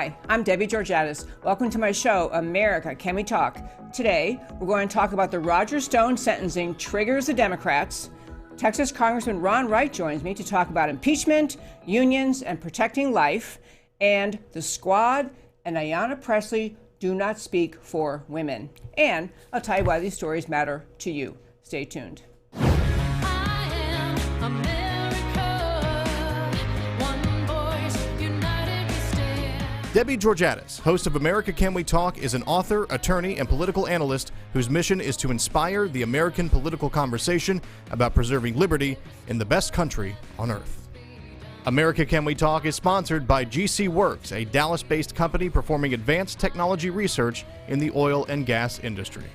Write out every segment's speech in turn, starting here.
Hi, I'm Debbie Georgatos. Welcome to my show, America, Can We Talk? Today, we're going to talk about the Roger Stone sentencing triggers the Democrats. Texas Congressman Ron Wright joins me to talk about impeachment, unions, and protecting life. And the Squad and Ayanna Pressley do not speak for women. And I'll tell you why these stories matter to you. Stay tuned. Debbie Georgatos, host of America Can We Talk, is an author, attorney, and political analyst whose mission is to inspire the American political conversation about preserving liberty in the best country on earth. America Can We Talk is sponsored by GC Works, a Dallas-based company performing advanced technology research in the oil and gas industry.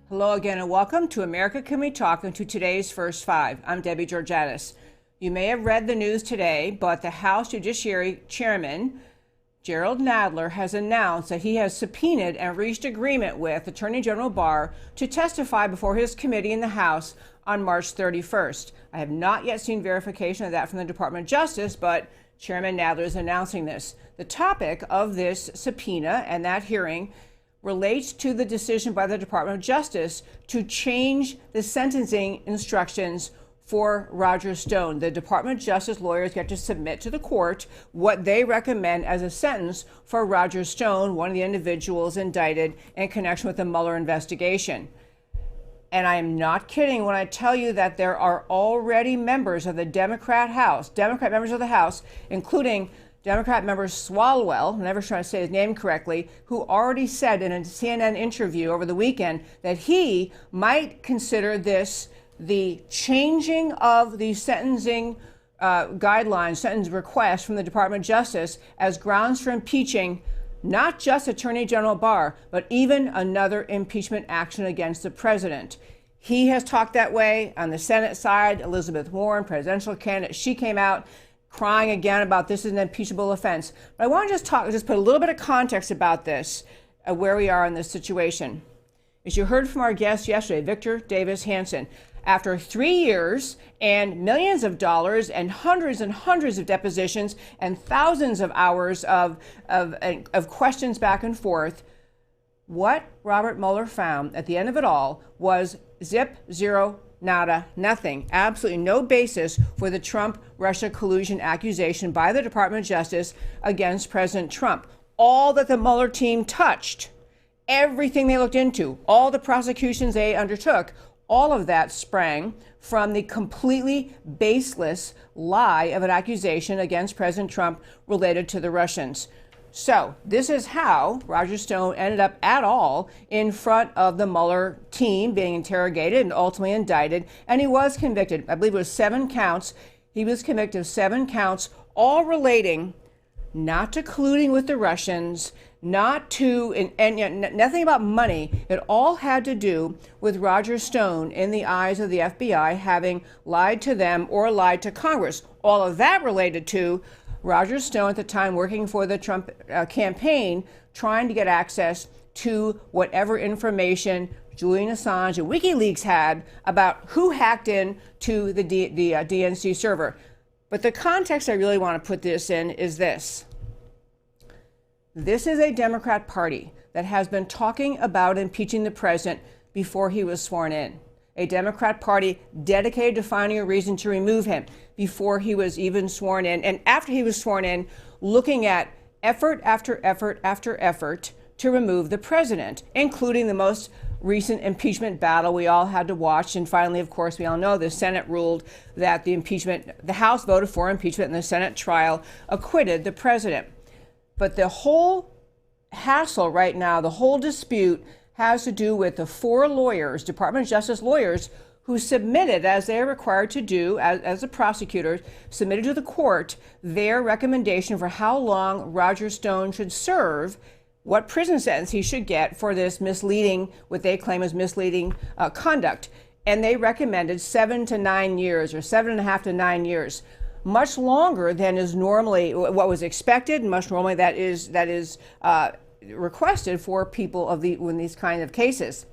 Hello again and welcome to America Can We Talk and to today's First Five. I'm Debbie Georgatos. You may have read the news today, but the House Judiciary Chairman, Jerrold Nadler, has announced that he has subpoenaed and reached agreement with Attorney General Barr to testify before his committee in the House on March 31st. I have not yet seen verification of that from the Department of Justice, but Chairman Nadler is announcing this. The topic of this subpoena and that hearing relates to the decision by the Department of Justice to change the sentencing instructions for Roger Stone. The Department of Justice lawyers get to submit to the court what they recommend as a sentence for Roger Stone, one of the individuals indicted in connection with the Mueller investigation. And I am not kidding when I tell you that there are already members of the Democrat members of the House, including Democrat member Swalwell, I'm never trying to say his name correctly, who already said in a CNN interview over the weekend that he might consider this the changing of the sentencing guidelines, sentence request from the Department of Justice as grounds for impeaching not just Attorney General Barr, but even another impeachment action against the president. He has talked that way on the Senate side. Elizabeth Warren, presidential candidate, she came out crying again about this is an impeachable offense. But I want to just put a little bit of context about this, where we are in this situation. As you heard from our guest yesterday, Victor Davis Hanson, after 3 years and millions of dollars and hundreds of depositions and thousands of hours of questions back and forth, what Robert Mueller found at the end of it all was zip, zero, nada, nothing, absolutely no basis for the Trump-Russia collusion accusation by the Department of Justice against President Trump. All that the Mueller team touched, everything they looked into, all the prosecutions they undertook, all of that sprang from the completely baseless lie of an accusation against President Trump related to the Russians. So this is how Roger Stone ended up at all in front of the Mueller team being interrogated and ultimately indicted. And he was convicted. I believe it was 7 counts. He was convicted of 7 counts, all relating not to colluding with the Russians, not to, and nothing about money. It all had to do with Roger Stone, in the eyes of the FBI, having lied to them or lied to Congress. All of that related to Roger Stone at the time working for the Trump campaign, trying to get access to whatever information Julian Assange and WikiLeaks had about who hacked in to the DNC server. But the context I really want to put this in is this. This is a Democrat Party that has been talking about impeaching the president before he was sworn in. A Democrat Party dedicated to finding a reason to remove him before he was even sworn in. And after he was sworn in, looking at effort after effort after effort to remove the president, including the most recent impeachment battle we all had to watch. And finally, of course, we all know the Senate ruled that the House voted for impeachment and the Senate trial acquitted the president. But the whole hassle right now, the whole dispute has to do with the 4 lawyers, Department of Justice lawyers, who submitted, as they are required to do, as the prosecutors, submitted to the court their recommendation for how long Roger Stone should serve, what prison sentence he should get for this misleading, what they claim is misleading conduct. And they recommended 7 to 9 years, or 7.5 to 9 years. Much longer than is normally what was expected, and much normally that is requested for people in these kind of cases.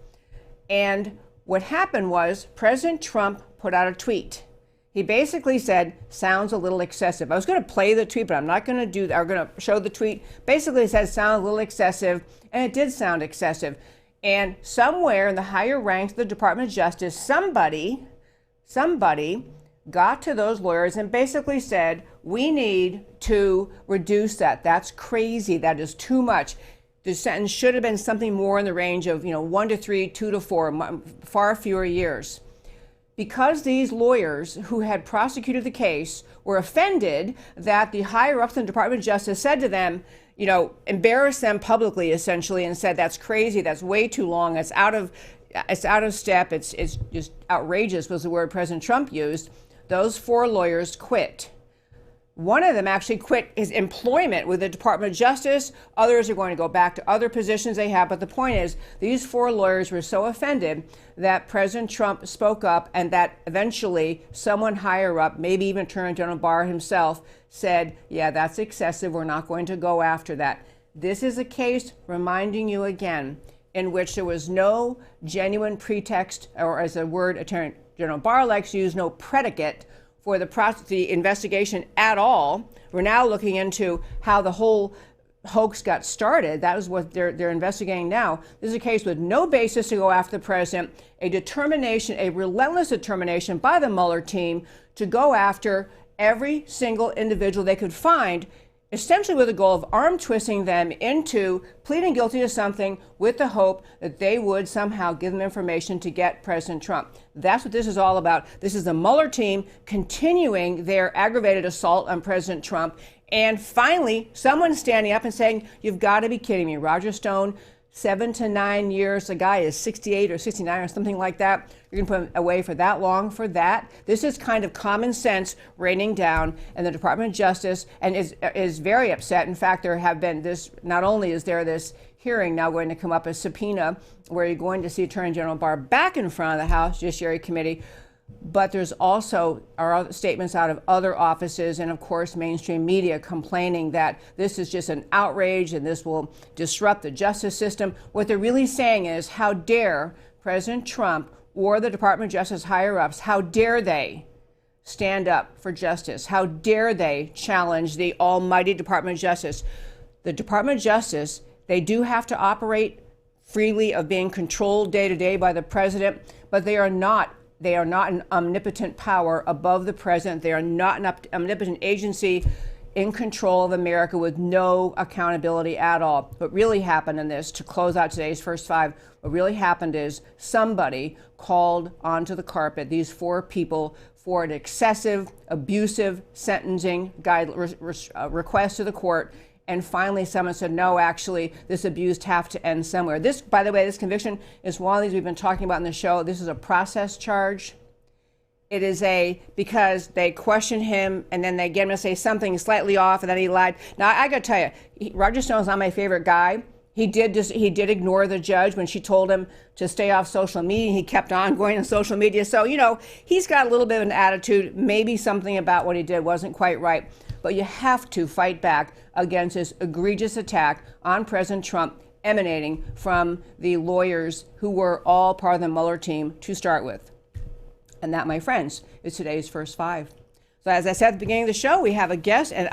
And what happened was President Trump put out a tweet. He basically said, sounds a little excessive. I was going to play the tweet, but I'm not going to do that. I'm going to show the tweet. Basically, it says, sounds a little excessive, and it did sound excessive. And somewhere in the higher ranks of the Department of Justice, somebody got to those lawyers and basically said, we need to reduce that. That's crazy. That is too much. The sentence should have been something more in the range of, 1 to 3, 2 to 4, far fewer years. Because these lawyers who had prosecuted the case were offended that the higher ups in the Department of Justice said to them, embarrassed them publicly, essentially, and said, that's crazy, that's way too long, it's out of step, it's just outrageous was the word President Trump used. Those 4 lawyers quit. One of them actually quit his employment with the Department of Justice. Others are going to go back to other positions they have. But the point is, these 4 lawyers were so offended that President Trump spoke up, and that eventually someone higher up, maybe even Attorney General Barr himself, said, yeah, that's excessive. We're not going to go after that. This is a case, reminding you again, in which there was no genuine pretext, or as a word Attorney General Barr likes to use, no predicate for the investigation at all. We're now looking into how the whole hoax got started. That is what they're investigating now. This is a case with no basis to go after the president, a relentless determination by the Mueller team to go after every single individual they could find, essentially with the goal of arm twisting them into pleading guilty to something with the hope that they would somehow give them information to get President Trump. That's what this is all about. This is the Mueller team continuing their aggravated assault on President Trump. And finally, someone standing up and saying, you've got to be kidding me. Roger Stone, 7 to 9 years. The guy is 68 or 69 or something like that. You're going to put him away for that long for that? This is kind of common sense raining down, and the Department of Justice and is very upset. In fact, there have been this, not only is there this hearing now going to come up, a subpoena where you're going to see Attorney General Barr back in front of the House Judiciary Committee, but there's also other statements out of other offices and, of course, mainstream media complaining that this is just an outrage and this will disrupt the justice system. What they're really saying is, how dare President Trump or the Department of Justice higher-ups, how dare they stand up for justice? How dare they challenge the almighty Department of Justice? The Department of Justice, they do have to operate freely of being controlled day to day by the president, but they are not an omnipotent power above the president. They are not an omnipotent agency in control of America with no accountability at all. What really happened in this, to close out today's first 5, what really happened is somebody called onto the carpet these 4 people for an excessive, abusive sentencing request to the court. And finally, someone said, no, actually, this abuse has to end somewhere. This, by the way, this conviction is one of these we've been talking about in the show. This is a process charge. It is because they question him and then they get him to say something slightly off and then he lied. Now, I got to tell you, Roger Stone's not my favorite guy. He did ignore the judge when she told him to stay off social media. He kept on going on social media. So, he's got a little bit of an attitude. Maybe something about what he did wasn't quite right. But you have to fight back against this egregious attack on President Trump emanating from the lawyers who were all part of the Mueller team to start with. And that, my friends, is today's first 5. So as I said at the beginning of the show, we have a guest, and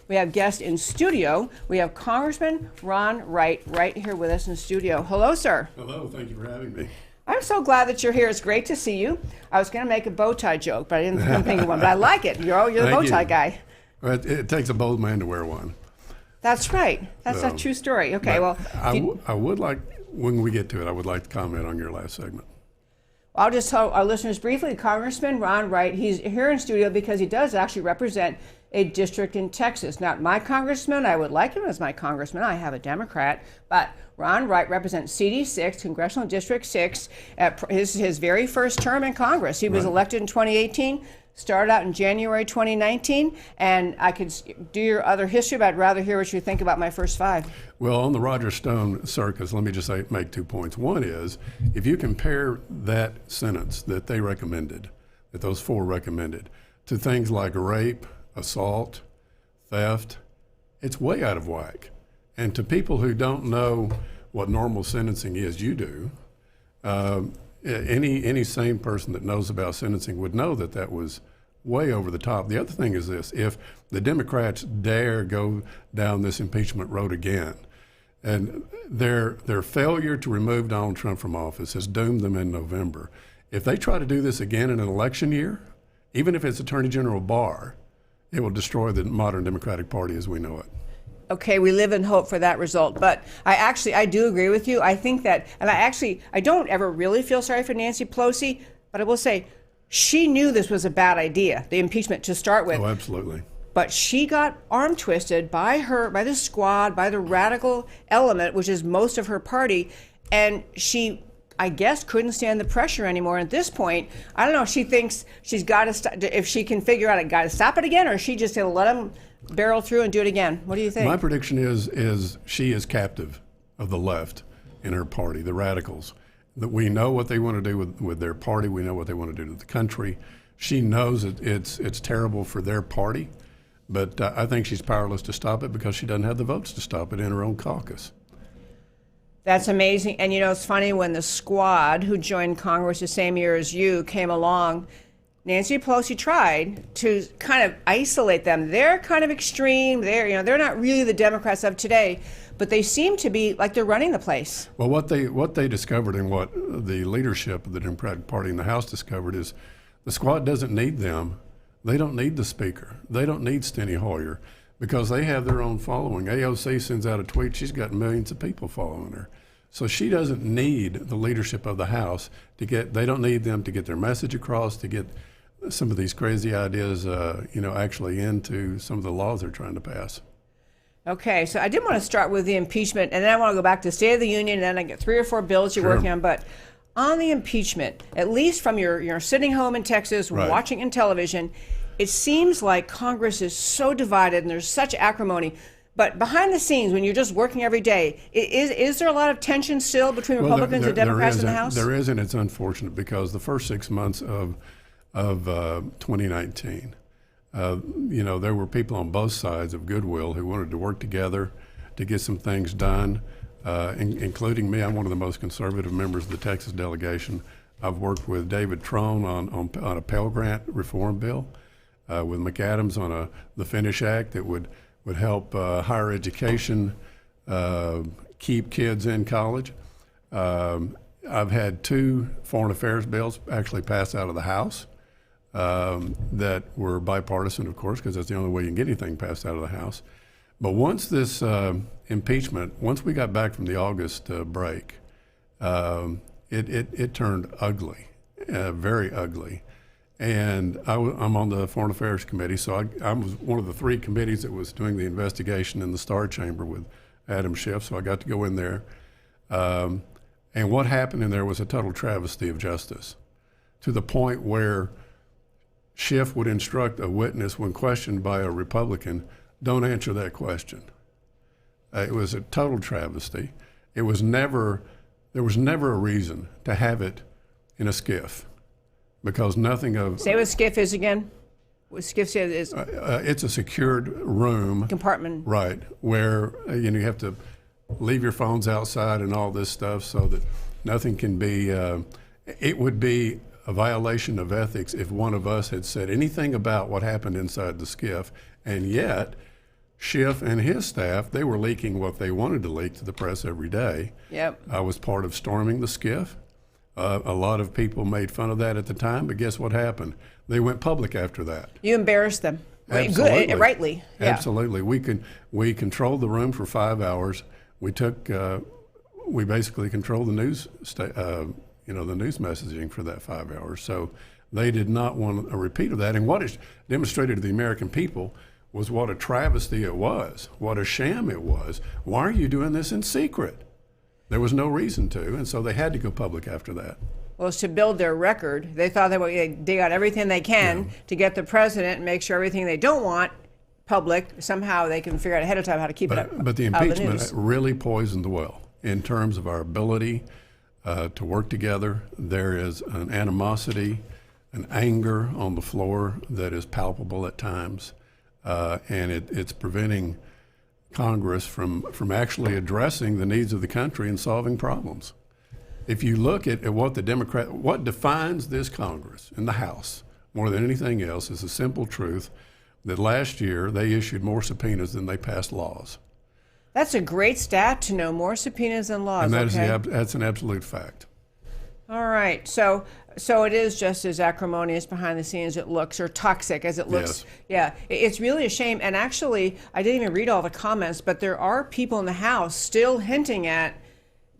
we have guests in studio. We have Congressman Ron Wright right here with us in studio. Hello, sir. Hello, thank you for having me. I'm so glad that you're here. It's great to see you. I was going to make a bow tie joke, but I didn't think of one. But I like it. You're the bow tie guy. Well, it takes a bold man to wear one. That's right. That's a true story. Okay, well. I would like, when we get to it, I would like to comment on your last segment. I'll just tell our listeners briefly, Congressman Ron Wright, he's here in studio because he does actually represent a district in Texas. Not my congressman. I would like him as my congressman. I have a Democrat. But Ron Wright represents CD6, Congressional District 6, at his very first term in Congress. He was elected in 2018. Started out in January 2019, and I could do your other history, but I'd rather hear what you think about my first 5. Well, on the Roger Stone circus, let me just make 2 points. One is, if you compare that sentence that they recommended, that those 4 recommended, to things like rape, assault, theft, it's way out of whack. And to people who don't know what normal sentencing is, you do, Any sane person that knows about sentencing would know that that was way over the top. The other thing is this: if the Democrats dare go down this impeachment road again, and their failure to remove Donald Trump from office has doomed them in November. If they try to do this again in an election year, even if it's Attorney General Barr, it will destroy the modern Democratic Party as we know it. Okay, we live in hope for that result. But I do agree with you. I think that, and I don't ever really feel sorry for Nancy Pelosi, but I will say she knew this was a bad idea, the impeachment to start with. Oh, absolutely. But she got arm twisted by the squad, by the radical element, which is most of her party, and she, I guess, couldn't stand the pressure anymore. At this point, I don't know. She thinks she's got to, if she can figure out, got to stop it again, or is she just going to let him barrel through and do it again? What do you think? My prediction is she is captive of the left in her party, the radicals. That we know what they want to do with their party. We know what they want to do to the country. She knows it's terrible for their party. But I think she's powerless to stop it because she doesn't have the votes to stop it in her own caucus. That's amazing. And, it's funny, when the squad who joined Congress the same year as you came along, Nancy Pelosi tried to kind of isolate them. They're kind of extreme. They're not really the Democrats of today, but they seem to be like they're running the place. Well, what they discovered and what the leadership of the Democratic Party in the House discovered is the squad doesn't need them. They don't need the speaker. They don't need Steny Hoyer because they have their own following. AOC sends out a tweet. She's got millions of people following her. So she doesn't need the leadership of the House they don't need them to get their message across, to get some of these crazy ideas, actually into some of the laws they're trying to pass. Okay, so I did want to start with the impeachment, and then I want to go back to State of the Union, and then I get 3 or 4 bills you're working on. But on the impeachment, at least from your sitting home in Texas, right, watching in television, it seems like Congress is so divided and there's such acrimony. But behind the scenes, when you're just working every day, is there a lot of tension still between Republicans and Democrats in the House? There is, and it's unfortunate because the first 6 months of 2019, there were people on both sides of goodwill who wanted to work together to get some things done. Including me. I'm one of the most conservative members of the Texas delegation. I've worked with David Trone on a Pell Grant reform bill, with McAdams on the Finish Act that would help higher education keep kids in college. I've had 2 foreign affairs bills actually pass out of the House that were bipartisan, of course, because that's the only way you can get anything passed out of the House. But once this impeachment, once we got back from the August break, it turned ugly, very ugly. And I'm on the Foreign Affairs Committee, so I was one of the 3 committees that was doing the investigation in the Star Chamber with Adam Schiff, so I got to go in there. And what happened in there was a total travesty of justice, to the point where Schiff would instruct a witness when questioned by a Republican, don't answer that question. It was a total travesty. There was never a reason to have it in a SCIF, because nothing of... Say what SCIF is again. What SCIF is? It's a secured room. Compartment. Right, where you have to leave your phones outside and all this stuff so that nothing can be... it would be a violation of ethics if one of us had said anything about what happened inside the SCIF, and yet Schiff and his staff, they were leaking what they wanted to leak to the press every day. Yep. I was part of storming the SCIF. A lot of people made fun of that at the time, but guess what happened? They went public after that. You embarrassed them. Absolutely. Good, rightly. Yeah. Absolutely. We controlled the room for 5 hours. We basically controlled the news, the news messaging for that 5 hours. So they did not want a repeat of that. And what it demonstrated to the American people was what a travesty it was, what a sham it was. Why are you doing this in secret? There was no reason to, and so they had to go public after that. Well, it's to build their record. They thought they dig out everything they can to get the president and make sure everything they don't want public, somehow they can figure out ahead of time how to keep it up. But the impeachment really poisoned the well in terms of our ability to work together. There is an animosity, an anger on the floor that is palpable at times. And it's preventing Congress from actually addressing the needs of the country and solving problems. if you look at what what defines this Congress and the House more than anything else is the simple truth that last year they issued more subpoenas than they passed laws. That's a great stat to know, more subpoenas than laws. And that's an absolute fact. All right. So it is just as acrimonious behind the scenes as it looks, or toxic as it looks. Yes. Yeah. It's really a shame. And actually, I didn't even read all the comments, but there are people in the House still hinting at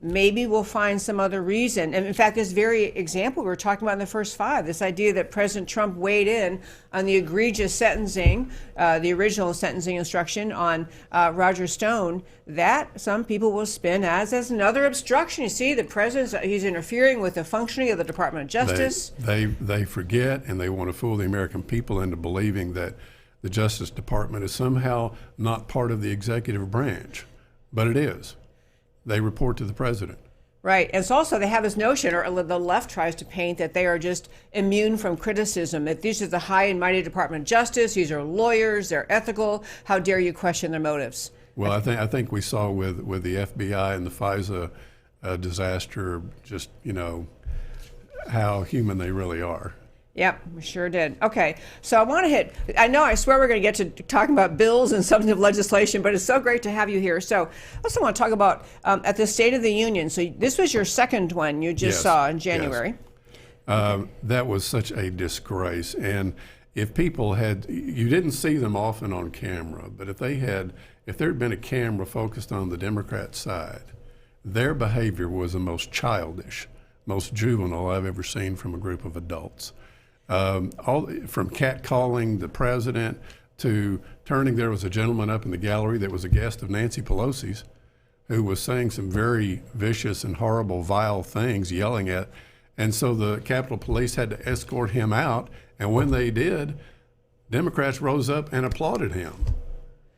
maybe we'll find some other reason. And in fact, this very example we were talking about in the first five, this idea that President Trump weighed in on the egregious sentencing, the original sentencing instruction on Roger Stone, that some people will spin as another obstruction. You see, the president, he's interfering with the functioning of the Department of Justice. They forget, and they want to fool the American people into believing that the Justice Department is somehow not part of the executive branch, but it is. They report to the president. Right. And it's also, they have this notion, or the left tries to paint, that they are just immune from criticism, that these are the high and mighty Department of Justice, these are lawyers, they're ethical, how dare you question their motives? Well, I think we saw with the FBI and the FISA disaster just, how human they really are. Yep, we sure did. Okay, so I swear we're going to get to talking about bills and substantive legislation, but it's so great to have you here. So I also want to talk about at the State of the Union. So this was your second one you just saw in January. Yes. That was such a disgrace. And if people you didn't see them often on camera, but if there had been a camera focused on the Democrat side, their behavior was the most childish, most juvenile I've ever seen from a group of adults. All from catcalling the president to there was a gentleman up in the gallery that was a guest of Nancy Pelosi's who was saying some very vicious and horrible, vile things, yelling at. And so the Capitol Police had to escort him out. And when they did, Democrats rose up and applauded him.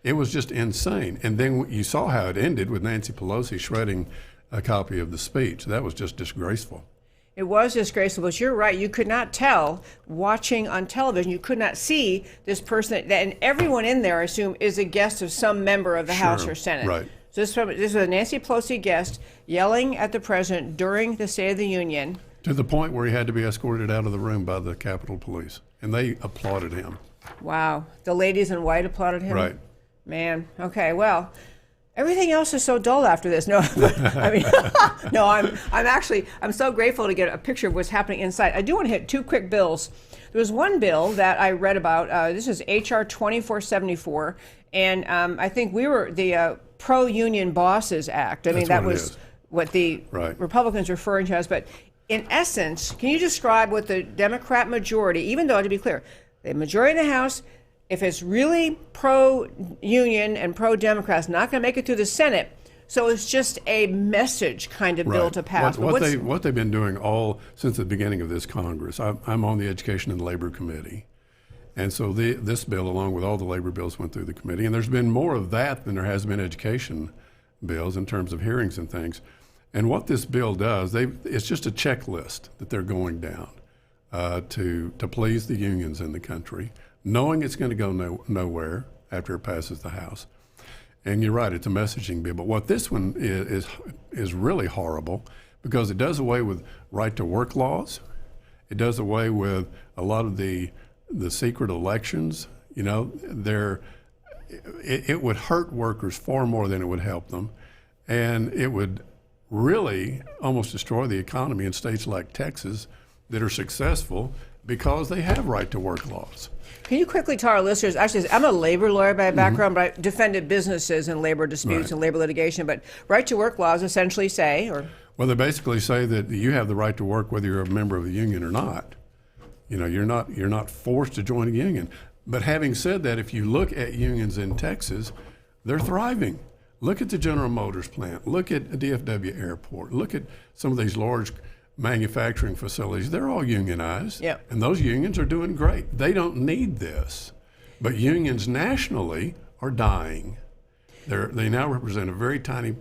It was just insane. And then you saw how it ended with Nancy Pelosi shredding a copy of the speech. That was just disgraceful. It was disgraceful, but you're right. You could not tell, watching on television, you could not see this person, and everyone in there, I assume, is a guest of some member of the House or Senate. Right. So this was a Nancy Pelosi guest yelling at the president during the State of the Union. To the point where he had to be escorted out of the room by the Capitol Police, and they applauded him. Wow. The ladies in white applauded him? Right. Man. Okay, well, everything else is so dull after this. No, I mean, no, I'm so grateful to get a picture of what's happening inside. I do want to hit two quick bills. There was one bill that I read about. This is H.R. 2474, and I think we were the Pro-Union Bosses Act. I mean, that was what the Republicans were referring to as. But in essence, can you describe what the Democrat majority, even though, to be clear, the majority in the House, if it's really pro-union and pro-Democrats, not going to make it through the Senate, so it's just a message kind of bill to pass. What they've been doing all since the beginning of this Congress, I'm on the Education and Labor Committee, and so this bill, along with all the labor bills, went through the committee, and there's been more of that than there has been education bills in terms of hearings and things. And what this bill does, it's just a checklist that they're going down to please the unions in the country, knowing it's going to go nowhere after it passes the House. And you're right, it's a messaging bill. But what this one is really horrible, because it does away with right-to-work laws. It does away with a lot of the secret elections. It would hurt workers far more than it would help them. And it would really almost destroy the economy in states like Texas that are successful because they have right-to-work laws. Can you quickly tell our listeners, actually, I'm a labor lawyer by background, but I defended businesses in labor disputes and labor litigation, but right-to-work laws essentially say, Well, they basically say that you have the right to work whether you're a member of the union or not. You're not forced to join a union. But having said that, if you look at unions in Texas, they're thriving. Look at the General Motors plant. Look at DFW Airport. Look at some of these large manufacturing facilities. They're all unionized. Yep. And those unions are doing great. They don't need this. But unions nationally are dying. They now represent a very tiny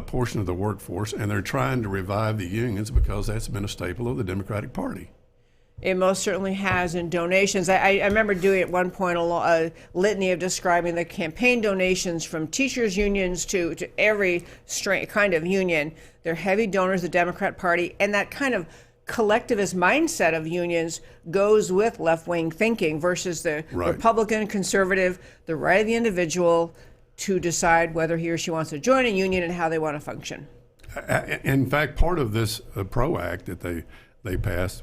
portion of the workforce, and they're trying to revive the unions because that's been a staple of the Democratic Party. It most certainly has in donations. I remember doing at one point a litany of describing the campaign donations from teachers' unions to every kind of union. They're heavy donors of the Democrat Party, and that kind of collectivist mindset of unions goes with left-wing thinking versus the Republican, conservative, the right of the individual to decide whether he or she wants to join a union and how they want to function. In fact, part of this PRO Act that they passed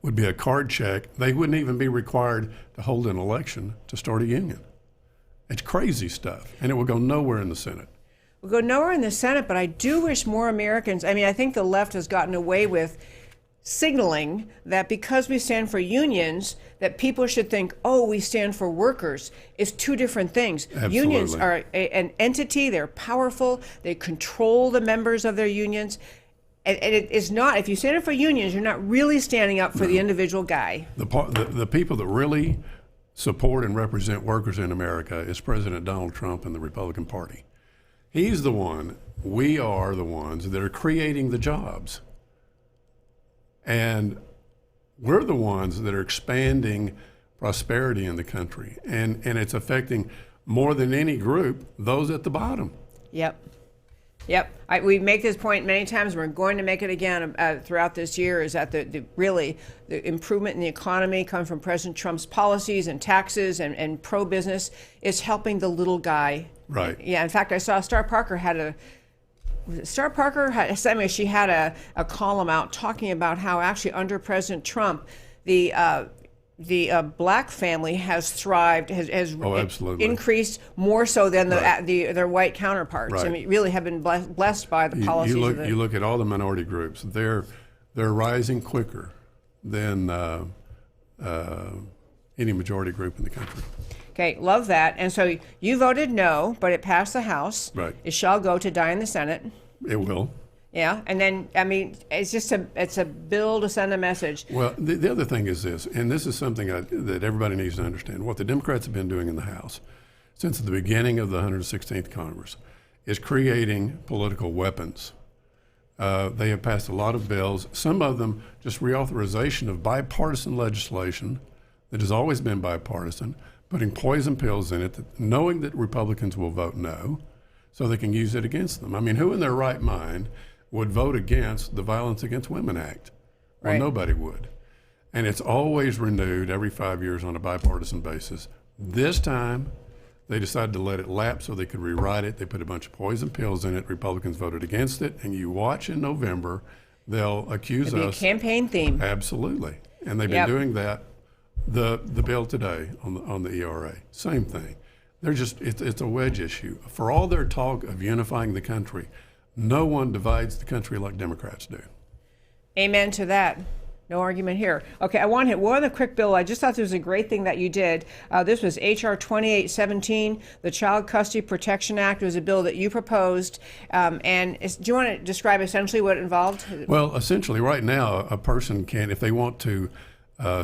would be a card check. They wouldn't even be required to hold an election to start a union. It's crazy stuff, and it would go nowhere in the Senate. We'll go nowhere in the Senate, but I do wish more Americans, I think the left has gotten away with signaling that because we stand for unions, that people should think, oh, we stand for workers. It's two different things. Absolutely. Unions are an entity, they're powerful, they control the members of their unions. And it is not, if you stand up for unions, you're not really standing up for the individual guy. The people that really support and represent workers in America is President Donald Trump and the Republican Party. He's the one, we are the ones that are creating the jobs. And we're the ones that are expanding prosperity in the country. And it's affecting more than any group, those at the bottom. Yep. We make this point many times. We're going to make it again throughout this year. Is that the improvement in the economy coming from President Trump's policies and taxes and pro-business is helping the little guy. Right. Yeah. In fact, I saw Star Parker had she had a column out talking about how actually under President Trump the black family has thrived, has increased more so than their white counterparts. Right. Really have been blessed by the policies. You look at all the minority groups; they're rising quicker than any majority group in the country. Okay, love that. And so you voted no, but it passed the House. Right. It shall go to die in the Senate. It will. Yeah, and then, it's just it's a bill to send a message. Well, the other thing is this, and this is something that everybody needs to understand. What the Democrats have been doing in the House since the beginning of the 116th Congress is creating political weapons. They have passed a lot of bills, some of them just reauthorization of bipartisan legislation that has always been bipartisan, putting poison pills in it, knowing that Republicans will vote no, so they can use it against them. Who in their right mind would vote against the Violence Against Women Act? Well, right. Nobody would. And it's always renewed every 5 years on a bipartisan basis. This time, they decided to let it lapse so they could rewrite it. They put a bunch of poison pills in it. Republicans voted against it. And you watch in November, they'll accuse It'll be us. A campaign theme. Absolutely. And they've been doing that. The bill today on the ERA, same thing. It's a wedge issue. For all their talk of unifying the country, no one divides the country like Democrats do. Amen to that. No argument here. Okay, I want to hit one other quick bill. I just thought this was a great thing that you did. This was H.R. 2817, the Child Custody Protection Act. It was a bill that you proposed. Do you want to describe essentially what it involved? Well, essentially, right now, a person can, if they want to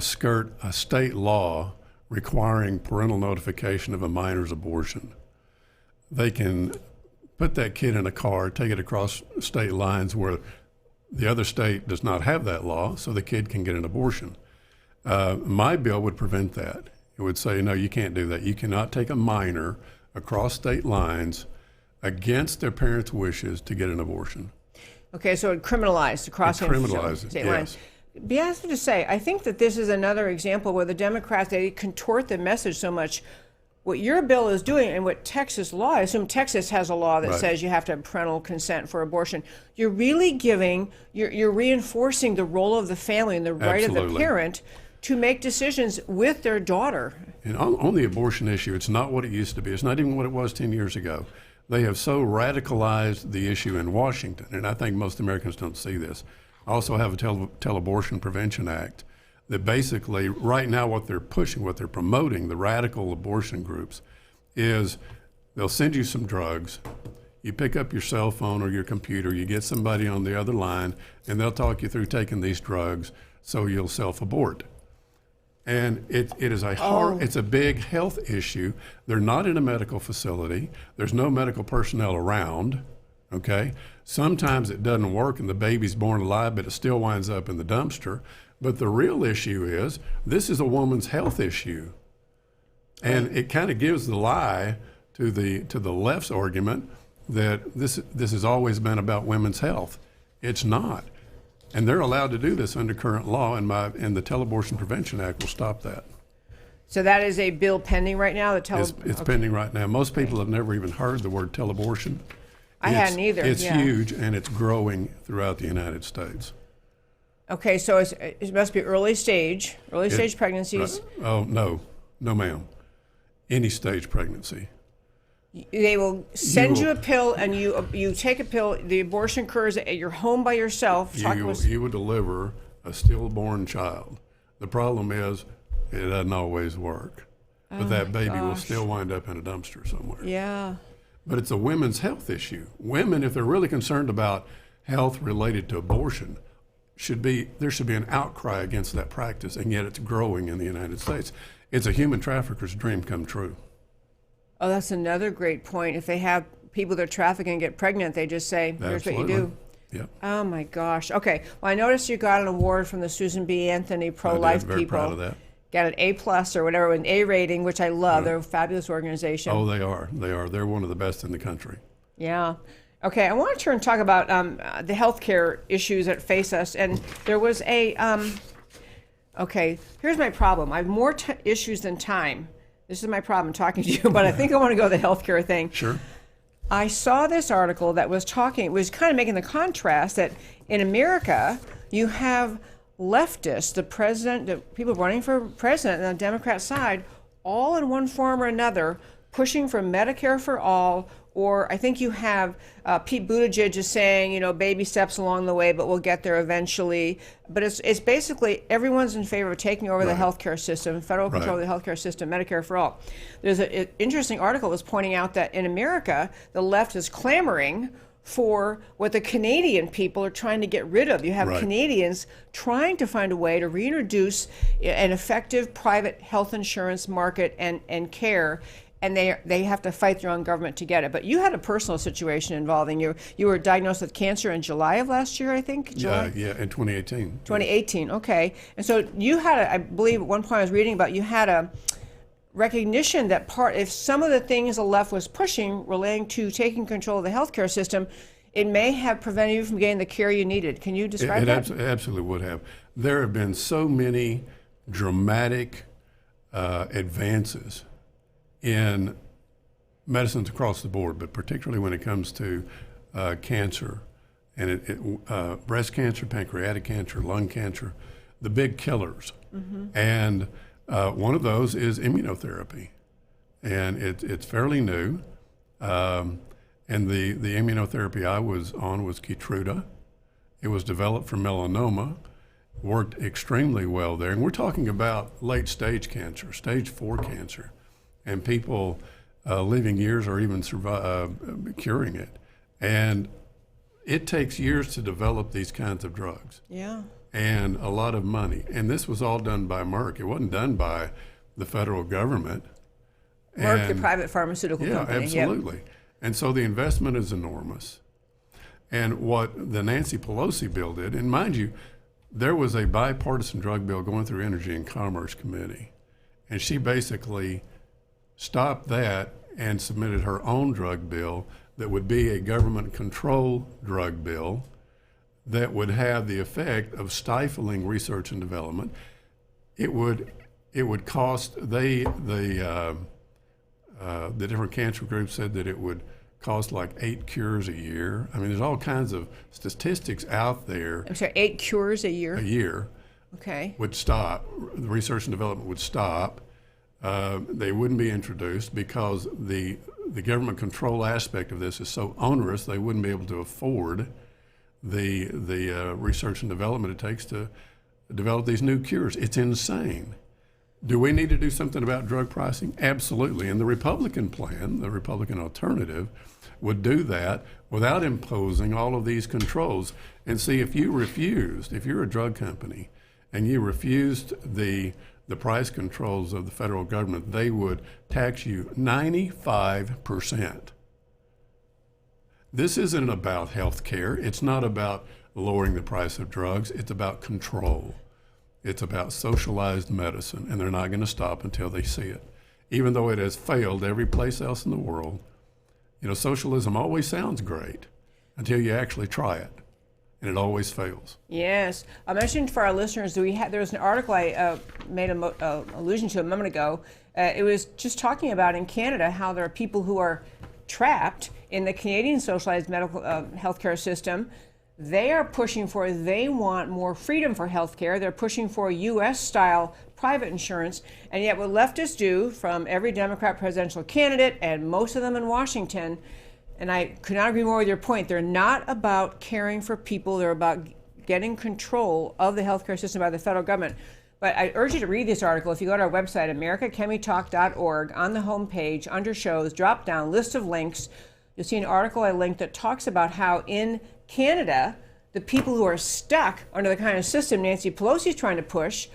skirt a state law requiring parental notification of a minor's abortion, they can put that kid in a car, take it across state lines where the other state does not have that law, so the kid can get an abortion. My bill would prevent that. It would say, no, you can't do that. You cannot take a minor across state lines against their parents' wishes to get an abortion. Okay, so it criminalized the crossing of state lines. Be asked to say, I think that this is another example where the Democrats, they contort the message so much. What your bill is doing and what Texas law, I assume Texas has a law that says you have to have parental consent for abortion. You're really you're reinforcing the role of the family and the right of the parent to make decisions with their daughter. And on the abortion issue, it's not what it used to be. It's not even what it was 10 years ago. They have so radicalized the issue in Washington, and I think most Americans don't see this. I also have a Tele-Abortion Prevention Act that basically, right now, what they're pushing, what they're promoting, the radical abortion groups, is they'll send you some drugs. You pick up your cell phone or your computer, you get somebody on the other line, and they'll talk you through taking these drugs so you'll self-abort. And it is it's a big health issue. They're not in a medical facility. There's no medical personnel around, okay? Sometimes it doesn't work and the baby's born alive, but it still winds up in the dumpster. But the real issue is this is a woman's health issue. And it kind of gives the lie to the left's argument that this has always been about women's health. It's not. And they're allowed to do this under current law, and the Teleabortion Prevention Act will stop that. So that is a bill pending right now? It's pending right now. Most people have never even heard the word teleabortion. I hadn't either. It's huge, and it's growing throughout the United States. Okay, so it must be early stage pregnancies. Right. Oh, no, ma'am. Any stage pregnancy. They will send you a pill, and you take a pill. The abortion occurs at your home by yourself. You will deliver a stillborn child. The problem is it doesn't always work. But that baby will still wind up in a dumpster somewhere. Yeah. But it's a women's health issue. Women, if they're really concerned about health related to abortion, there should be an outcry against that practice, and yet it's growing in the United States. It's a human trafficker's dream come true. Oh, that's another great point. If they have people they're trafficking get pregnant, they just say, here's Absolutely. what you do. Yep. Oh, my gosh. Okay. Well, I noticed you got an award from the Susan B. Anthony Pro-Life Very people. proud of that. Got an A+ or whatever, an A rating, which I love. They're a fabulous organization. Oh, they are. They're one of the best in the country. Yeah. Okay, I want to turn and talk about the healthcare issues that face us. And there was okay, here's my problem. I have more issues than time. This is my problem talking to you, but I think I want to go to the healthcare thing. Sure. I saw this article that was kind of making the contrast that in America, you have leftists, the president, the people running for president on the Democrat side, all in one form or another, pushing for Medicare for all, or I think you have Pete Buttigieg is saying, baby steps along the way, but we'll get there eventually. But it's basically everyone's in favor of taking over the healthcare system, federal control of the healthcare system, Medicare for all. There's an interesting article that was pointing out that in America, the left is clamoring for what the Canadian people are trying to get rid of. You have Canadians trying to find a way to reintroduce an effective private health insurance market and care, and they have to fight their own government to get it. But you had a personal situation involving you. You were diagnosed with cancer in July of last year, I think? July? Yeah, in 2018. 2018, okay. And so you had, I believe at one point I was reading about, you had a recognition that if some of the things the left was pushing relating to taking control of the healthcare system, it may have prevented you from getting the care you needed. Can you describe that? It absolutely would have. There have been so many dramatic advances in medicines across the board, but particularly when it comes to cancer, and breast cancer, pancreatic cancer, lung cancer, the big killers. Mm-hmm. And one of those is immunotherapy, and it's fairly new. And the immunotherapy I was on was Keytruda. It was developed for melanoma, worked extremely well there. And we're talking about late stage cancer, stage 4 cancer, and people living years or even curing it. And it takes years to develop these kinds of drugs. Yeah. And a lot of money. And this was all done by Merck. It wasn't done by the federal government. Merck, the private pharmaceutical company. Yeah, absolutely. Yep. And so the investment is enormous. And what the Nancy Pelosi bill did, and mind you, there was a bipartisan drug bill going through Energy and Commerce Committee. And she basically stopped that and submitted her own drug bill that would be a government control drug bill that would have the effect of stifling research and development. It would cost the different cancer groups said that it would cost like 8 cures a year. I mean, there's all kinds of statistics out there. I'm sorry, 8 cures a year? A year. Okay. Would stop. The research and development would stop. They wouldn't be introduced because the government control aspect of this is so onerous, they wouldn't be able to afford the research and development it takes to develop these new cures. It's insane. Do we need to do something about drug pricing? Absolutely. And the Republican plan, the Republican alternative, would do that without imposing all of these controls. And see, if you're a drug company, and you refused the price controls of the federal government, they would tax you 95%. This isn't about health care. It's not about lowering the price of drugs. It's about control. It's about socialized medicine, and they're not going to stop until they see it. Even though it has failed every place else in the world, socialism always sounds great until you actually try it, and it always fails. Yes. I mentioned for our listeners that there was an article I made an allusion to a moment ago. It was just talking about in Canada how there are people who are trapped in the Canadian socialized medical healthcare system. They want more freedom for healthcare. They're pushing for U.S.-style private insurance. And yet what leftists do, from every Democrat presidential candidate and most of them in Washington, and I could not agree more with your point, they're not about caring for people. They're about getting control of the healthcare system by the federal government. But I urge you to read this article. If you go to our website, americacanwetalk.org, on the homepage, under shows, drop down, list of links, you'll see an article I linked that talks about how in Canada, the people who are stuck under the kind of system Nancy Pelosi is trying to push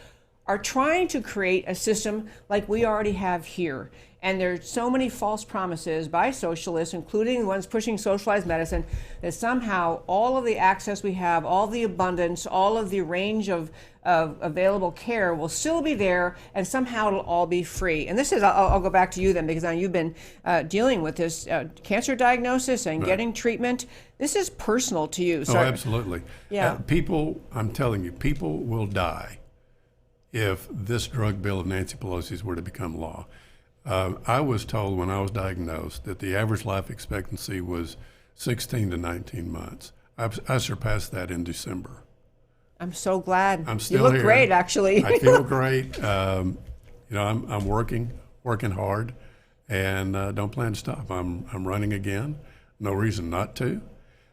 are trying to create a system like we already have here. And there's so many false promises by socialists, including the ones pushing socialized medicine, that somehow all of the access we have, all the abundance, all of the range of available care will still be there, and somehow it'll all be free. And this is, I'll go back to you then, because now you've been dealing with this cancer diagnosis and getting treatment. This is personal to you. So, absolutely. Yeah. I'm telling you, people will die if this drug bill of Nancy Pelosi's were to become law. I was told when I was diagnosed that the average life expectancy was 16 to 19 months. I surpassed that in December. I'm so glad. I'm still here. You look here. great, actually. I feel great. I'm working hard, and don't plan to stop. I'm running again. No reason not to,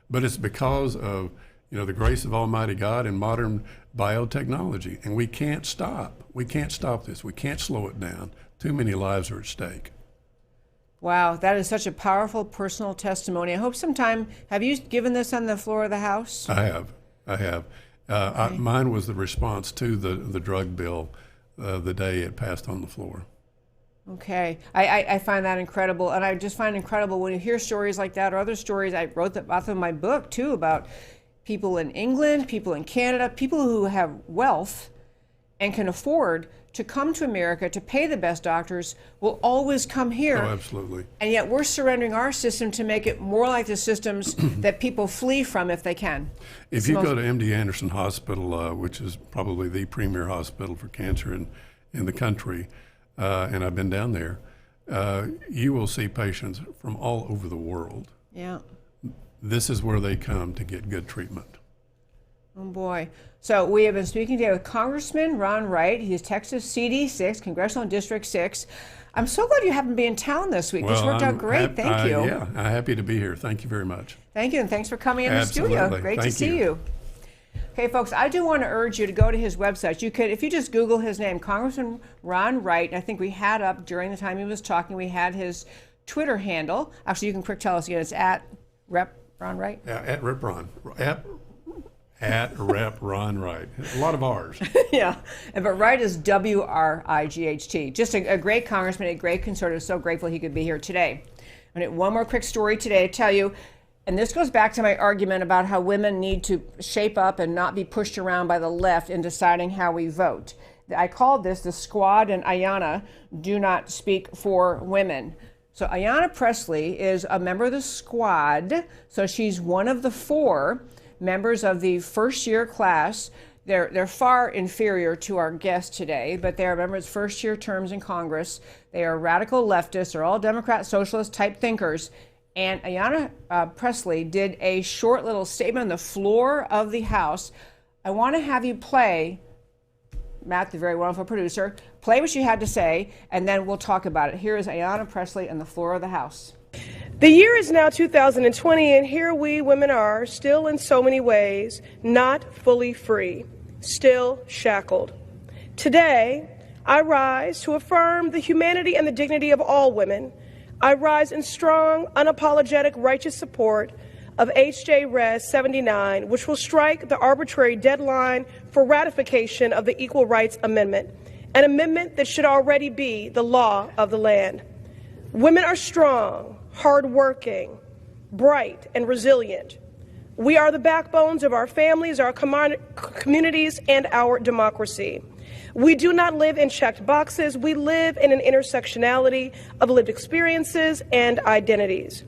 but it's because of the grace of Almighty God and modern biotechnology, and we can't stop. We can't stop this. We can't slow it down. Too many lives are at stake. Wow, that is such a powerful personal testimony. I hope sometime, have you given this on the floor of the House? I have. Okay. Mine was the response to the drug bill the day it passed on the floor. Okay. I find that incredible. And I just find incredible when you hear stories like that, or other stories. I wrote about them in my book, too, about people in England, people in Canada, people who have wealth and can afford to come to America to pay the best doctors will always come here. Oh, absolutely. And yet we're surrendering our system to make it more like the systems that people flee from if they can. If you go to MD Anderson Hospital, which is probably the premier hospital for cancer in the country, and I've been down there, you will see patients from all over the world. Yeah. This is where they come to get good treatment. Oh, boy. So we have been speaking today with Congressman Ron Wright. He's Texas CD 6, Congressional District 6. I'm so glad you happened to be in town this week. This worked out great. Thank you. Yeah, I'm happy to be here. Thank you very much. Thank you, and thanks for coming in Absolutely. the studio. Great to see you. Okay, folks, I do want to urge you to go to his website. You could, if you just Google his name, Congressman Ron Wright, and I think we had up during the time he was talking, we had his Twitter handle. Actually, you can quick tell us again. It's at Rep Ron Wright. At Rep Ron. At Rep Ron Wright. A lot of R's. Yeah, but Wright is W-R-I-G-H-T. Just a great congressman, a great conservative. So grateful he could be here today. I'm going to one more quick story today to tell you, and this goes back to my argument about how women need to shape up and not be pushed around by the left in deciding how we vote. I called this the Squad and Ayanna Do Not Speak for Women. So Ayanna Pressley is a member of the Squad, so she's one of the 4 members of the first-year class. They're far inferior to our guest today, but they are members of first-year terms in Congress. They are radical leftists. They're all Democrat, socialist type thinkers. And Ayanna Pressley did a short little statement on the floor of the House. I want to have you play, Matt, the very wonderful producer, play what you had to say, and then we'll talk about it. Here is Ayanna Pressley on the floor of the House. The year is now 2020, and here we women are, still in so many ways, not fully free, still shackled. Today, I rise to affirm the humanity and the dignity of all women. I rise in strong, unapologetic, righteous support of H.J. Res. 79, which will strike the arbitrary deadline for ratification of the Equal Rights Amendment, an amendment that should already be the law of the land. Women are strong, hardworking, bright, and resilient. We are the backbones of our families, our communities, and our democracy. We do not live in checked boxes. We live in an intersectionality of lived experiences and identities.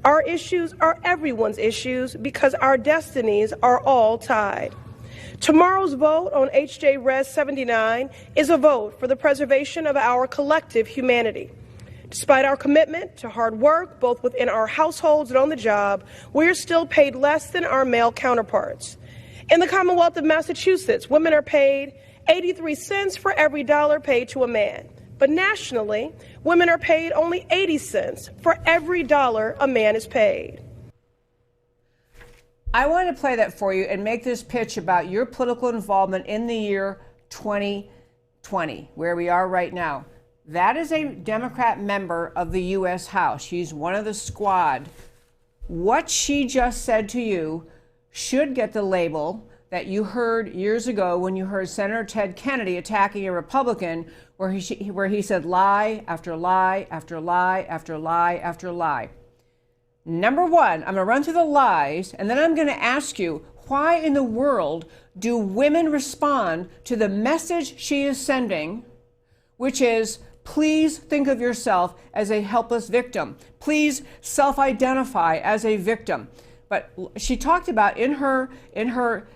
Our issues are everyone's issues because our destinies are all tied. Tomorrow's vote on H.J. Res. 79 is a vote for the preservation of our collective humanity. Despite our commitment to hard work, both within our households and on the job, we are still paid less than our male counterparts. In the Commonwealth of Massachusetts, women are paid 83 cents for every dollar paid to a man. But nationally, women are paid only 80 cents for every dollar a man is paid. I want to play that for you and make this pitch about your political involvement in the year 2020, where we are right now. That is a Democrat member of the U.S. House. She's one of the squad. What she just said to you should get the label that you heard years ago when you heard Senator Ted Kennedy attacking a Republican where he said lie after lie after lie after lie after lie. Number one, I'm going to run through the lies, and then I'm going to ask you, why in the world do women respond to the message she is sending, which is, please think of yourself as a helpless victim. Please self-identify as a victim. But she talked about in her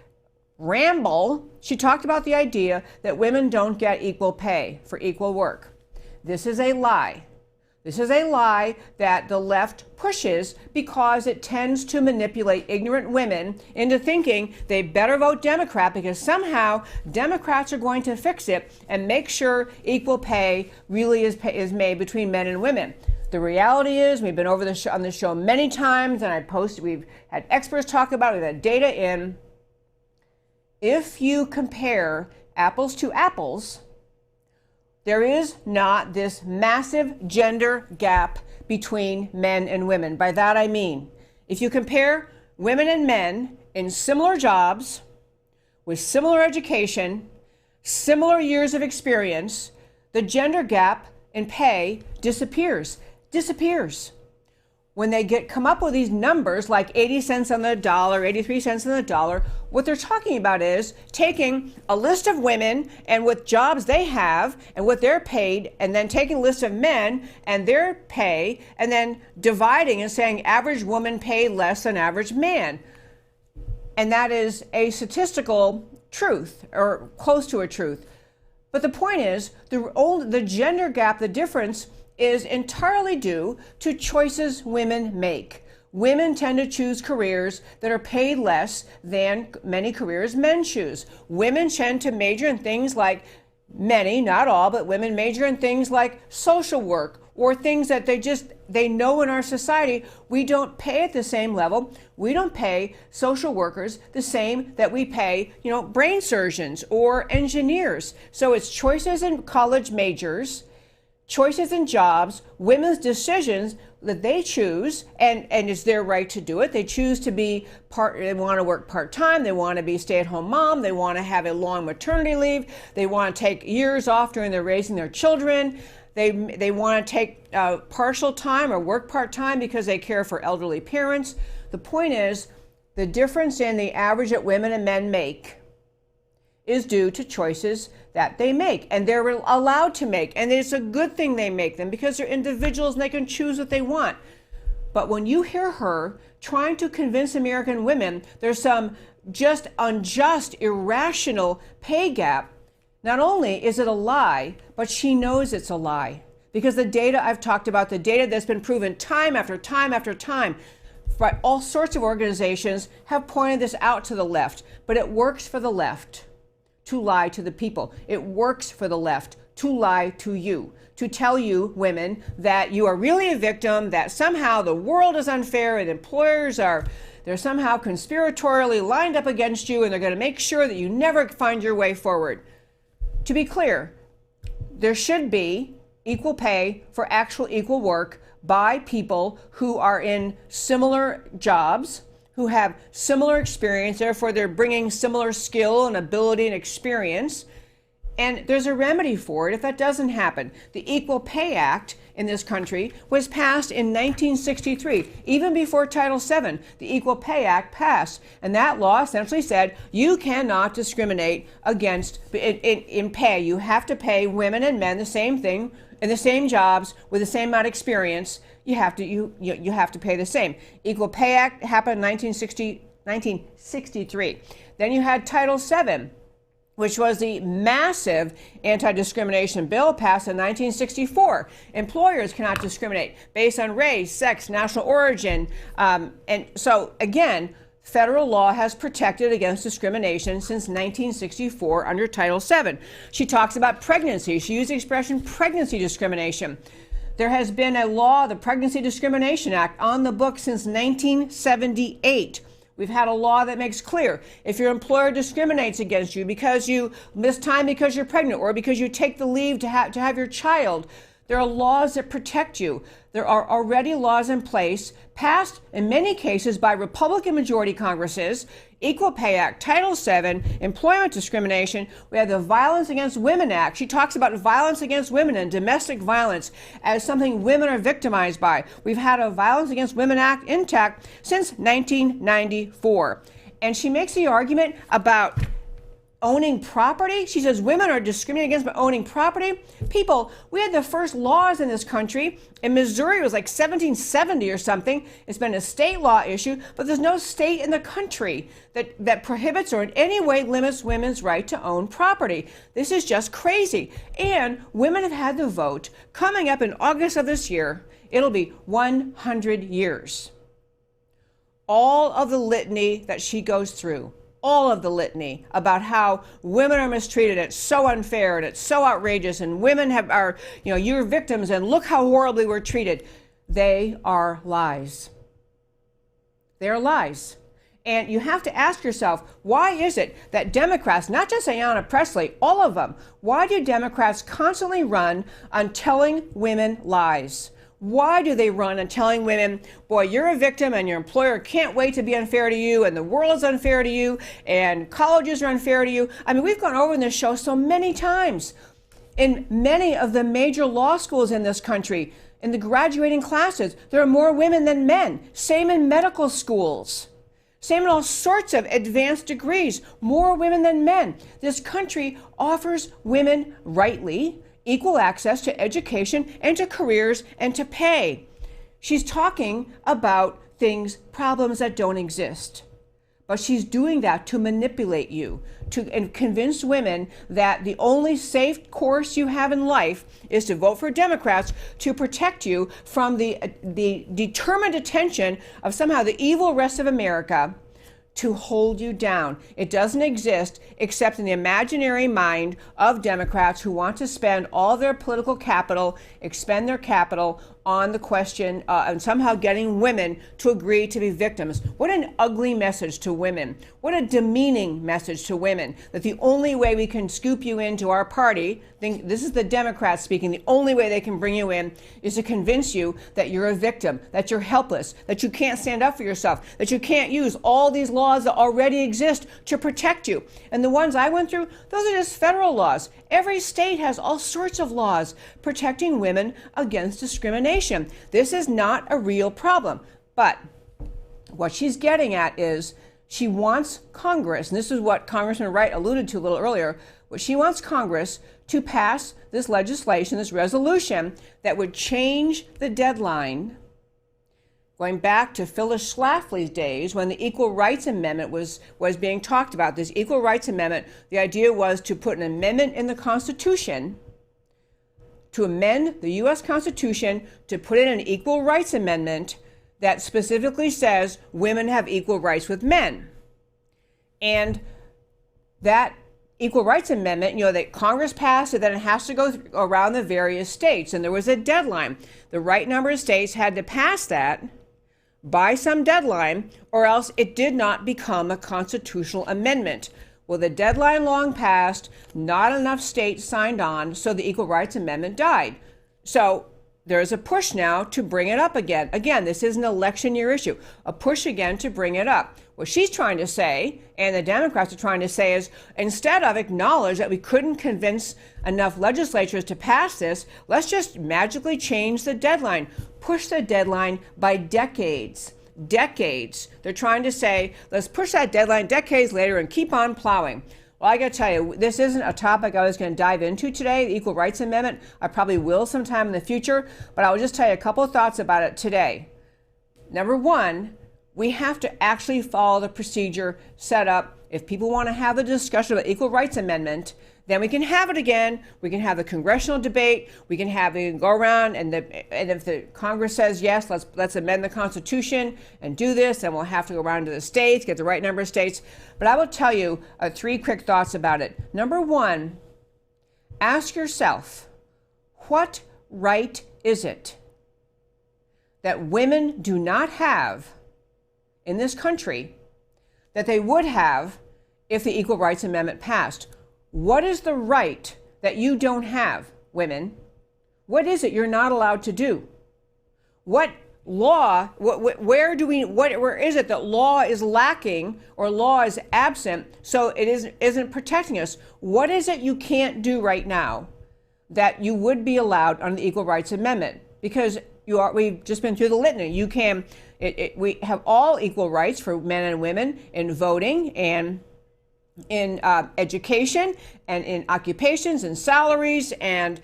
ramble, she talked about the idea that women don't get equal pay for equal work. This is a lie. This is a lie that the left pushes because it tends to manipulate ignorant women into thinking they better vote Democrat because somehow Democrats are going to fix it and make sure equal pay really is made between men and women. The reality is, we've been over on this show many times, and we've had experts talk about it, we've had data in. If you compare apples to apples, there is not this massive gender gap between men and women. By that I mean, if you compare women and men in similar jobs, with similar education, similar years of experience, the gender gap in pay disappears. When they come up with these numbers like 80 cents on the dollar, 83 cents on the dollar, what they're talking about is taking a list of women and what jobs they have and what they're paid, and then taking a list of men and their pay, and then dividing and saying average woman paid less than average man. And that is a statistical truth, or close to a truth. But the point is, the gender gap, the difference, is entirely due to choices women make. Women tend to choose careers that are paid less than many careers men choose. Women tend to major in things like, many, not all, but women major in things like social work or things that they know in our society we don't pay at the same level. We don't pay social workers the same that we pay, brain surgeons or engineers. So it's choices in college majors, choices in jobs, women's decisions that they choose, and it's their right to do it. They choose to be they want to work part-time, they want to be stay-at-home mom, they want to have a long maternity leave, they want to take years off during their raising their children, they want to take partial time or work part-time because they care for elderly parents. The point is, the difference in the average that women and men make is due to choices that they make, and they're allowed to make, and it's a good thing they make them because they're individuals and they can choose what they want. But when you hear her trying to convince American women there's some just unjust, irrational pay gap, not only is it a lie, but she knows it's a lie, because the data I've talked about, the data that's been proven time after time after time by all sorts of organizations, have pointed this out to the left. But it works for the left to lie to the people. It works for the left to lie to you, to tell you, women, that you are really a victim, that somehow the world is unfair and employers they're somehow conspiratorially lined up against you, and they're going to make sure that you never find your way forward. To be clear, there should be equal pay for actual equal work by people who are in similar jobs, who have similar experience, therefore they're bringing similar skill and ability and experience. And there's a remedy for it if that doesn't happen. The Equal Pay Act in this country was passed in 1963. Even before Title VII, the Equal Pay Act passed. And that law essentially said you cannot discriminate against in pay. You have to pay women and men the same thing in the same jobs with the same amount of experience. You have to pay the same. Equal Pay Act happened in 1963. Then you had Title VII, which was the massive anti-discrimination bill passed in 1964. Employers cannot discriminate based on race, sex, national origin. And so, again, federal law has protected against discrimination since 1964 under Title VII. She talks about pregnancy. She used the expression pregnancy discrimination. There has been a law, the Pregnancy Discrimination Act, on the books since 1978. We've had a law that makes clear if your employer discriminates against you because you miss time because you're pregnant or because you take the leave to have your child, there are laws that protect you. There are already laws in place, passed in many cases by Republican majority Congresses, Equal Pay Act, Title VII, employment discrimination. We have the Violence Against Women Act. She talks about violence against women and domestic violence as something women are victimized by. We've had a Violence Against Women Act intact since 1994. And she makes the argument about owning property. She says women are discriminated against by owning property. People, we had the first laws in this country. In Missouri, it was like 1770 or something. It's been a state law issue, but there's no state in the country that prohibits or in any way limits women's right to own property. This is just crazy. And women have had the vote. Coming up in August of this year, it'll be 100 years. All of the litany that she goes through, all of the litany about how women are mistreated, it's so unfair and it's so outrageous, and women are, you're victims and look how horribly we're treated. They are lies. They are lies. And you have to ask yourself, why is it that Democrats, not just Ayanna Pressley, all of them, why do Democrats constantly run on telling women lies? Why do they run on telling women, boy, you're a victim and your employer can't wait to be unfair to you and the world is unfair to you and colleges are unfair to you? I mean, we've gone over in this show so many times. In many of the major law schools in this country, in the graduating classes, there are more women than men. Same in medical schools. Same in all sorts of advanced degrees, more women than men. This country offers women, rightly, equal access to education and to careers and to pay. She's talking about things, problems that don't exist. But she's doing that to manipulate you, and convince women that the only safe course you have in life is to vote for Democrats to protect you from the determined attention of somehow the evil rest of America to hold you down. It doesn't exist except in the imaginary mind of Democrats who want to spend all their political capital, expend their capital on the question and somehow getting women to agree to be victims. What an ugly message to women. What a demeaning message to women, that the only way we can scoop you into our party, this is the Democrats speaking, the only way they can bring you in is to convince you that you're a victim, that you're helpless, that you can't stand up for yourself, that you can't use all these laws that already exist to protect you. And the ones I went through, those are just federal laws. Every state has all sorts of laws protecting women against discrimination. This is not a real problem. But what she's getting at is she wants Congress, and this is what Congressman Wright alluded to a little earlier, what she wants Congress to pass this legislation, this resolution that would change the deadline, going back to Phyllis Schlafly's days when the Equal Rights Amendment was being talked about. This Equal Rights Amendment, the idea was to put an amendment in the Constitution, to amend the U.S. Constitution, to put in an Equal Rights Amendment that specifically says women have equal rights with men. And that Equal Rights Amendment, that Congress passed it, then it has to go around the various states. And there was a deadline. The right number of states had to pass that by some deadline, or else it did not become a constitutional amendment. Well, the deadline long passed, not enough states signed on, so the Equal Rights Amendment died. So there's a push now to bring it up again. Again, this is an election year issue, a push again to bring it up. What she's trying to say, and the Democrats are trying to say, is instead of acknowledge that we couldn't convince enough legislatures to pass this, let's just magically change the deadline, push the deadline by decades. Decades. They're trying to say, let's push that deadline decades later and keep on plowing. Well, I got to tell you, this isn't a topic I was going to dive into today, the Equal Rights Amendment. I probably will sometime in the future, but I'll just tell you a couple of thoughts about it today. Number one, we have to actually follow the procedure set up. If people want to have the discussion about Equal Rights Amendment, then we can have it again. We can have the congressional debate. We can go around, and if the Congress says yes, let's amend the Constitution and do this, then we'll have to go around to the states, get the right number of states. But I will tell you three quick thoughts about it. Number one, ask yourself, what right is it that women do not have in this country that they would have if the Equal Rights Amendment passed? What is the right that you don't have, women? What is it you're not allowed to do? What law, where is it that law is lacking or law is absent so it isn't protecting us? What is it you can't do right now that you would be allowed under the Equal Rights Amendment? Because we've just been through the litany. We have all equal rights for men and women in voting and in education and in occupations and salaries, and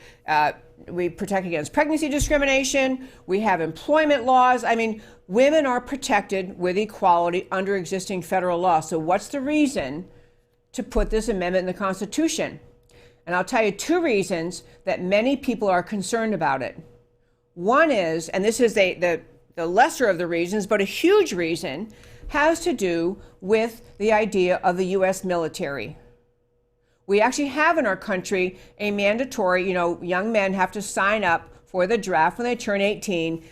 we protect against pregnancy discrimination. We have employment laws. I mean, women are protected with equality under existing federal law. So what's the reason to put this amendment in the Constitution? And I'll tell you two reasons that many people are concerned about it. One is, and this is the lesser of the reasons, but a huge reason, has to do with the idea of the U.S. military. We actually have in our country a mandatory, young men have to sign up for the draft when they turn 18.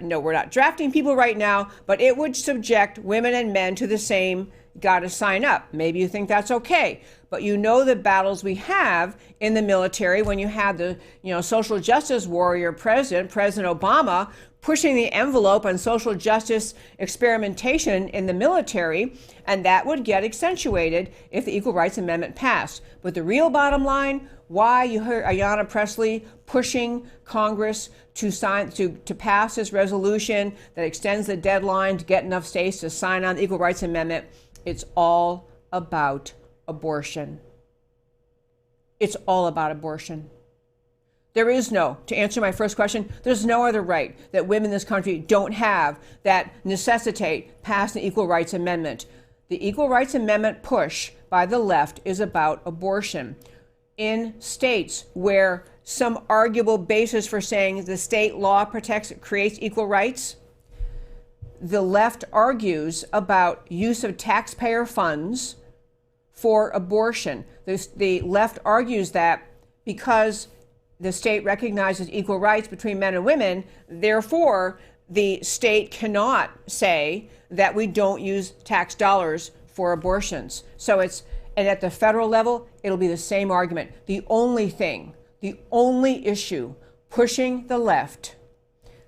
No, we're not drafting people right now, but it would subject women and men to the same, got to sign up. Maybe you think that's okay, but the battles we have in the military when you have the, social justice warrior President Obama, pushing the envelope on social justice experimentation in the military, and that would get accentuated if the Equal Rights Amendment passed. But the real bottom line, why you heard Ayanna Pressley pushing Congress to pass this resolution that extends the deadline to get enough states to sign on the Equal Rights Amendment, it's all about abortion. It's all about abortion. There is to answer my first question, there's no other right that women in this country don't have that necessitate passing the Equal Rights Amendment. The Equal Rights Amendment push by the left is about abortion. In states where some arguable basis for saying the state law creates equal rights, the left argues about use of taxpayer funds for abortion. The left argues that because the state recognizes equal rights between men and women, therefore the state cannot say that we don't use tax dollars for abortions. And at the federal level, it'll be the same argument. The only issue pushing the left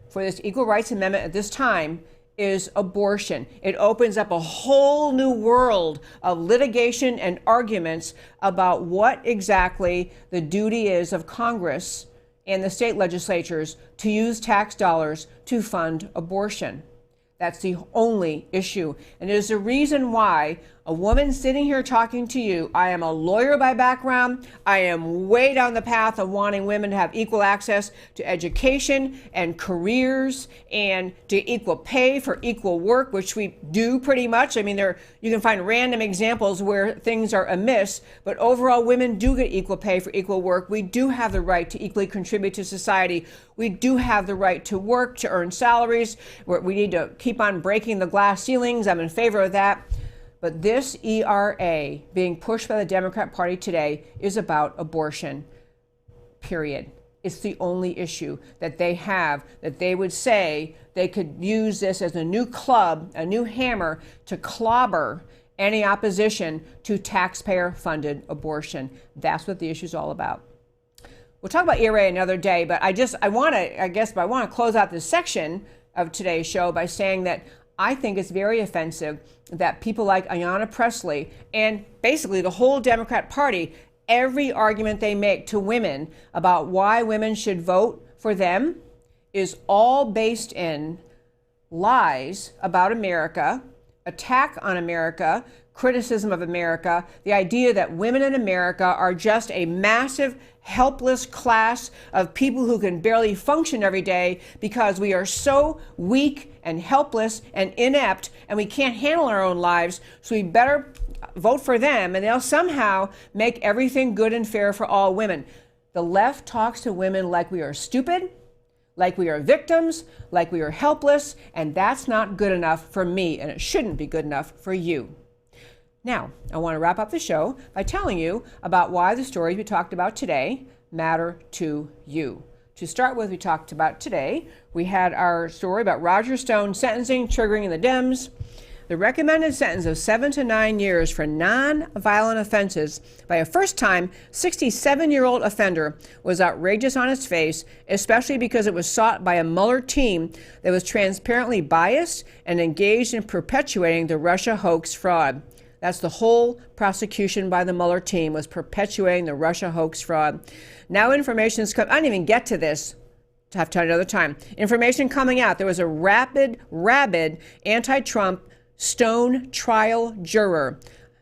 for this Equal Rights Amendment at this time is abortion. It opens up a whole new world of litigation and arguments about what exactly the duty is of Congress and the state legislatures to use tax dollars to fund abortion. That's the only issue. And it is the reason why a woman sitting here talking to you, I am a lawyer by background. I am way down the path of wanting women to have equal access to education and careers and to equal pay for equal work, which we do pretty much. I mean, you can find random examples where things are amiss, but overall women do get equal pay for equal work. We do have the right to equally contribute to society. We do have the right to work, to earn salaries. We need to keep on breaking the glass ceilings. I'm in favor of that. But this ERA being pushed by the Democrat Party today is about abortion, period. It's the only issue that they have, that they would say they could use this as a new club, a new hammer to clobber any opposition to taxpayer-funded abortion. That's what the issue is all about. We'll talk about ERA another day, but I want to close out this section of today's show by saying that I think it's very offensive that people like Ayanna Pressley and basically the whole Democrat Party, every argument they make to women about why women should vote for them is all based in lies about America, attack on America, criticism of America, the idea that women in America are just a massive, helpless class of people who can barely function every day because we are so weak and helpless and inept and we can't handle our own lives, so we better vote for them and they'll somehow make everything good and fair for all women. The left talks to women like we are stupid, like we are victims, like we are helpless, and that's not good enough for me, and it shouldn't be good enough for you. Now, I want to wrap up the show by telling you about why the stories we talked about today matter to you. To start with, we talked about today, we had our story about Roger Stone's sentencing triggering the Dems. The recommended sentence of 7 to 9 years for non-violent offenses by a first-time 67-year-old offender was outrageous on its face, especially because it was sought by a Mueller team that was transparently biased and engaged in perpetuating the Russia hoax fraud. That's the whole prosecution by the Mueller team, was perpetuating the Russia hoax fraud. Now information is coming. I didn't even get to this. To have time another time. Information coming out. There was a rabid anti-Trump Stone trial juror.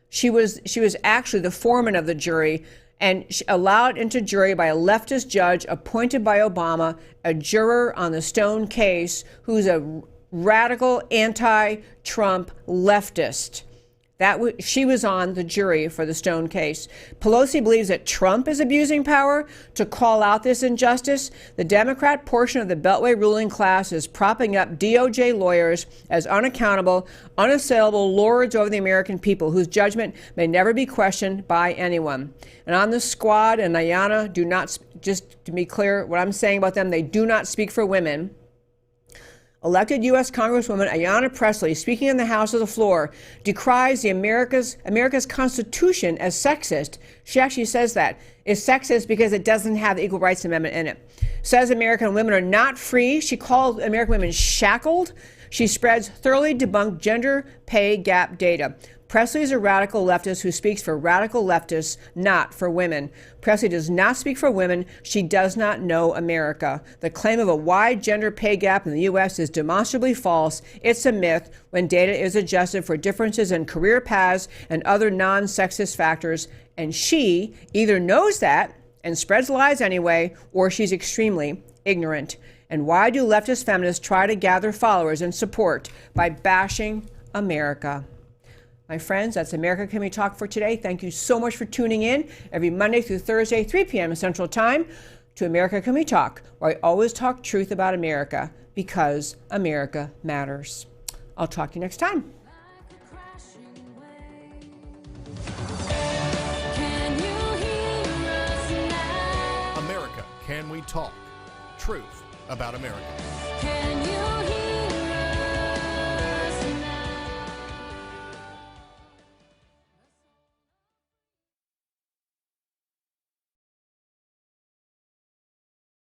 She was actually the foreman of the jury and allowed into jury by a leftist judge appointed by Obama, a juror on the Stone case who's a radical anti-Trump leftist. She was on the jury for the Stone case. Pelosi believes that Trump is abusing power to call out this injustice. The Democrat portion of the Beltway ruling class is propping up DOJ lawyers as unaccountable, unassailable lords over the American people whose judgment may never be questioned by anyone. And on the squad, and Ayanna, do not, just to be clear, what I'm saying about them, they do not speak for women. Elected U.S. Congresswoman Ayanna Pressley, speaking on the House of the floor, decries the America's Constitution as sexist. She actually says that. It's sexist because it doesn't have the Equal Rights Amendment in it. Says American women are not free. She called American women shackled. She spreads thoroughly debunked gender pay gap data. Pressley is a radical leftist who speaks for radical leftists, not for women. Pressley does not speak for women. She does not know America. The claim of a wide gender pay gap in the U.S. is demonstrably false. It's a myth when data is adjusted for differences in career paths and other non-sexist factors. And she either knows that and spreads lies anyway, or she's extremely ignorant. And why do leftist feminists try to gather followers and support? By bashing America. My friends, that's America Can We Talk for today. Thank you so much for tuning in every Monday through Thursday, 3 p.m. Central Time to America Can We Talk, where I always talk truth about America because America matters. I'll talk to you next time. America Can We Talk? Truth about America. Can you